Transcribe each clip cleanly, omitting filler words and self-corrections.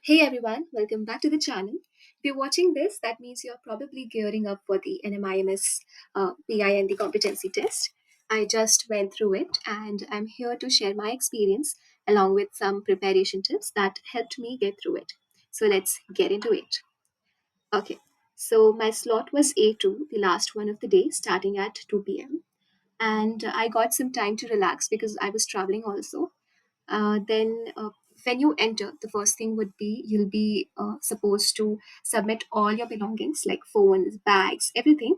Hey everyone, welcome back to the channel. If you're watching this, that means you're probably gearing up for the NMIMS PI and the competency test. I just went through it and I'm here to share my experience along with some preparation tips that helped me get through it. So let's get into it. Okay, so my slot was A2, the last one of the day, starting at 2 p.m. And I got some time to relax because I was traveling also. Then when you enter, the first thing would be you'll be supposed to submit all your belongings like phones, bags, everything.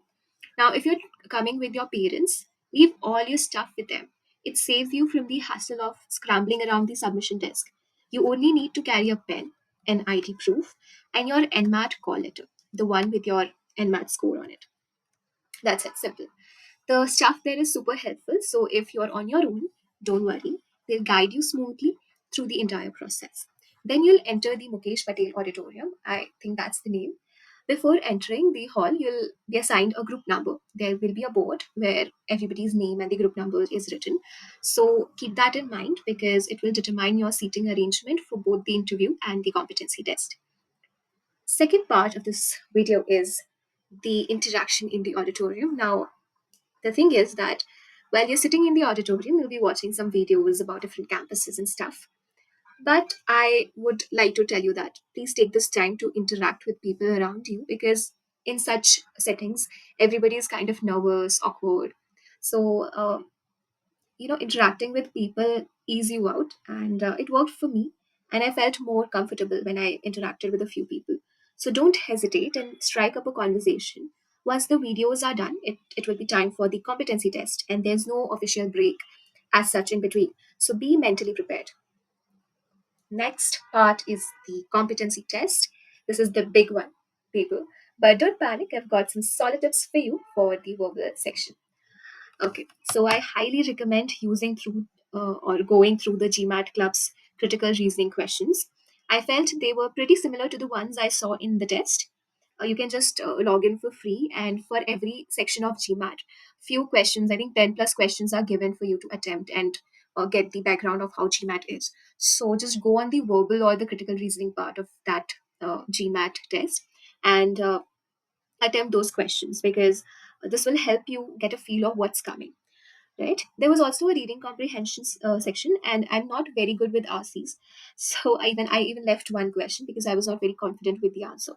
Now if you're coming with your parents, leave all your stuff with them. It saves you from the hassle of scrambling around the submission desk. You only need to carry a pen, an ID proof, and your NMAT call letter, the one with your NMAT score on it. That's it, simple. The staff there is super helpful. So if you're on your own, don't worry. They'll guide you smoothly through the entire process. Then you'll enter the Mukesh Patel Auditorium. I think that's the name. Before entering the hall, you'll be assigned a group number. There will be a board where everybody's name and the group number is written. So keep that in mind because it will determine your seating arrangement for both the interview and the competency test. Second part of this video is the interaction in the auditorium. Now, the thing is that while you're sitting in the auditorium, you'll be watching some videos about different campuses and stuff. But I would like to tell you that please take this time to interact with people around you because in such settings, everybody is kind of nervous, awkward. So, interacting with people ease you out, and it worked for me. And I felt more comfortable when I interacted with a few people. So don't hesitate and strike up a conversation. Once the videos are done, it will be time for the competency test, and there's no official break as such in between. So be mentally prepared. Next part is the competency test. This is the big one, people. But don't panic, I've got some solid tips for you for the verbal section. Okay, so I highly recommend using through or going through the GMAT Club's critical reasoning questions. I felt they were pretty similar to the ones I saw in the test. You can just log in for free, and for every section of GMAT, few questions, I think 10 plus questions are given for you to attempt and get the background of how GMAT is. So just go on the verbal or the critical reasoning part of that GMAT test and attempt those questions because this will help you get a feel of what's coming, right? There was also a reading comprehension section, and I'm not very good with RCs, so I even left one question because I was not very confident with the answer.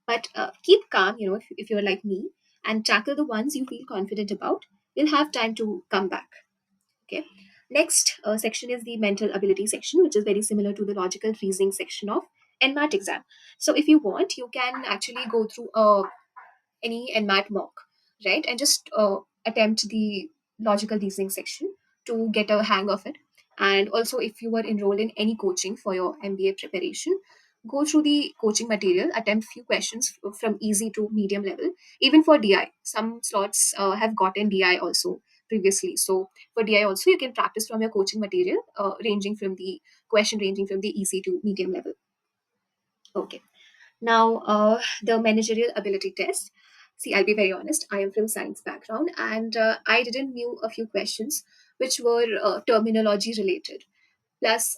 But keep calm, if you're like me, and tackle the ones you feel confident about. You'll have time to come back. Okay. Next section is the mental ability section, which is very similar to the logical reasoning section of NMAT exam. So if you want, you can actually go through any NMAT mock, right? And just attempt the logical reasoning section to get a hang of it. And also, if you were enrolled in any coaching for your MBA preparation, go through the coaching material, attempt few questions from easy to medium level. Even for DI, some slots have gotten DI also previously. So for DI also, you can practice from your coaching material, ranging from the easy to medium level. Okay. Now, the managerial ability test. See, I'll be very honest. I am from science background, and I didn't knew a few questions which were terminology related. Plus,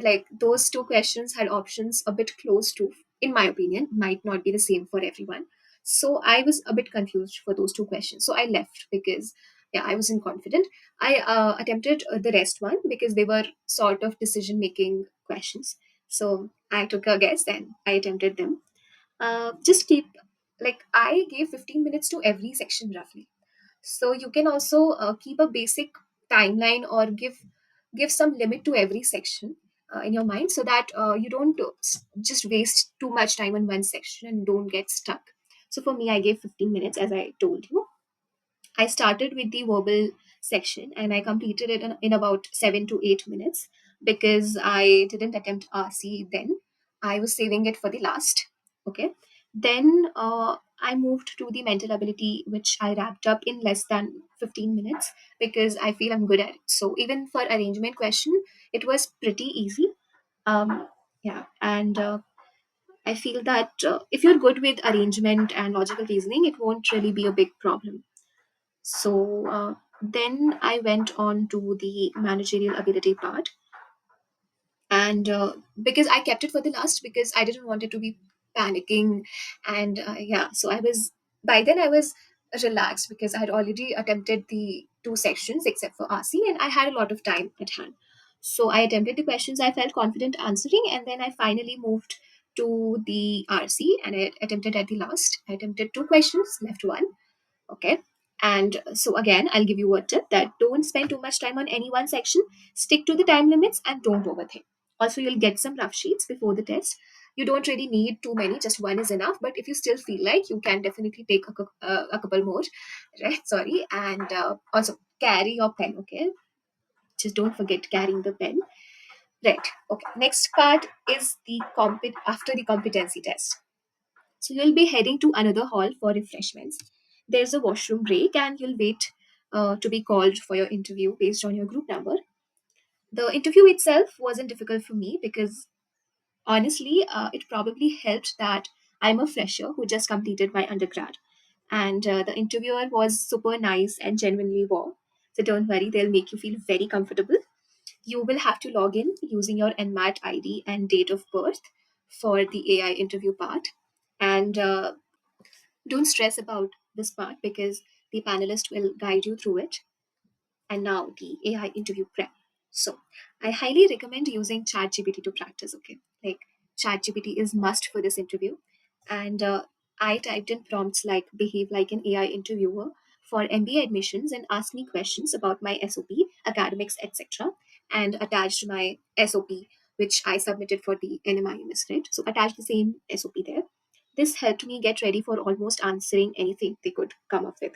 like those two questions had options a bit close to, in my opinion, might not be the same for everyone. So I was a bit confused for those two questions. So I left because yeah, I wasn't confident. I attempted the rest one because they were sort of decision making questions. So I took a guess and I attempted them. Just keep like I gave 15 minutes to every section roughly. So you can also keep a basic timeline or give some limit to every section in your mind so that you don't just waste too much time on one section and don't get stuck. So for me, I gave 15 minutes as I told you. I started with the verbal section and I completed it in about 7 to 8 minutes because I didn't attempt RC then. I was saving it for the last. Okay. Then I moved to the mental ability, which I wrapped up in less than 15 minutes because I feel I'm good at it. So even for arrangement question, it was pretty easy. Yeah. And I feel that if you're good with arrangement and logical reasoning, it won't really be a big problem. So then I went on to the managerial ability part, and because I kept it for the last because I didn't want it to be panicking, and yeah, so I was by then I was relaxed because I had already attempted the two sections except for RC, and I had a lot of time at hand. So I attempted the questions I felt confident answering, and then I finally moved to the RC and I attempted at the last. I attempted two questions, left one. Okay. And so again, I'll give you a tip that don't spend too much time on any one section. Stick to the time limits and don't overthink. Also, you'll get some rough sheets before the test. You don't really need too many, just one is enough. But if you still feel like, you can definitely take a couple more, right? Sorry. And also carry your pen, okay? Just don't forget carrying the pen. Right. Okay. Next part is the after the competency test. So you'll be heading to another hall for refreshments. There's a washroom break, and you'll wait to be called for your interview based on your group number. The interview itself wasn't difficult for me because honestly, it probably helped that I'm a fresher who just completed my undergrad. And the interviewer was super nice and genuinely warm. So don't worry, they'll make you feel very comfortable. You will have to log in using your NMAT ID and date of birth for the AI interview part. And don't stress about this part because the panelist will guide you through it. And now the AI interview prep. So I highly recommend using ChatGPT to practice. Okay, like ChatGPT is must for this interview, and I typed in prompts like "behave like an AI interviewer" for MBA admissions and ask me questions about my SOP, academics, etc., and attached my SOP which I submitted for the NMIMS. Right, so attach the same SOP there. This helped me get ready for almost answering anything they could come up with.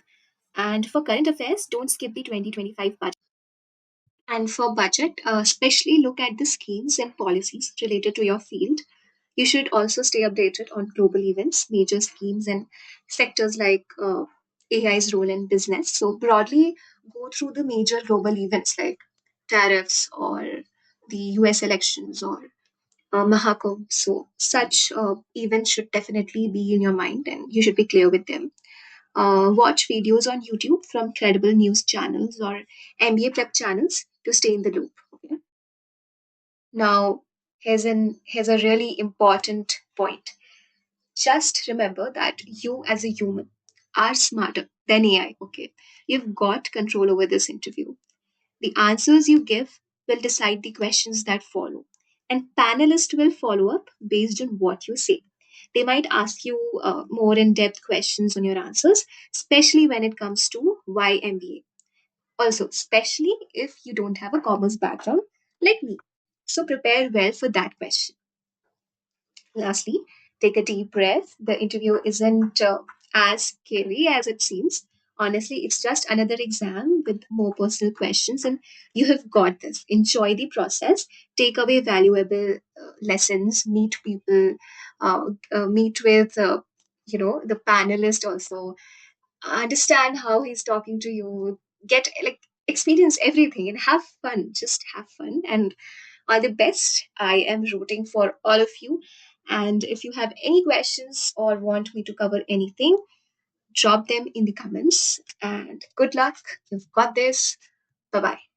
And for current affairs, don't skip the 2025 budget. And for budget, especially look at the schemes and policies related to your field. You should also stay updated on global events, major schemes, and sectors like AI's role in business. So, broadly, go through the major global events like tariffs or the US elections or Mahakam. So, such events should definitely be in your mind and you should be clear with them. Watch videos on YouTube from credible news channels or MBA prep channels to stay in the loop. Okay? Now, here's a really important point. Just remember that you as a human are smarter than AI. Okay, you've got control over this interview. The answers you give will decide the questions that follow, and panelists will follow up based on what you say. They might ask you more in depth questions on your answers, especially when it comes to why MBA. Also, especially if you don't have a commerce background like me. So, prepare well for that question. Lastly, take a deep breath. The interview isn't as scary as it seems. Honestly, it's just another exam with more personal questions, and you have got this. Enjoy the process, take away valuable lessons, meet people, meet with the panelist also, understand how he's talking to you, get like experience everything and have fun. Just have fun and all the best. I am rooting for all of you. And if you have any questions or want me to cover anything, drop them in the comments. And good luck. You've got this. Bye bye.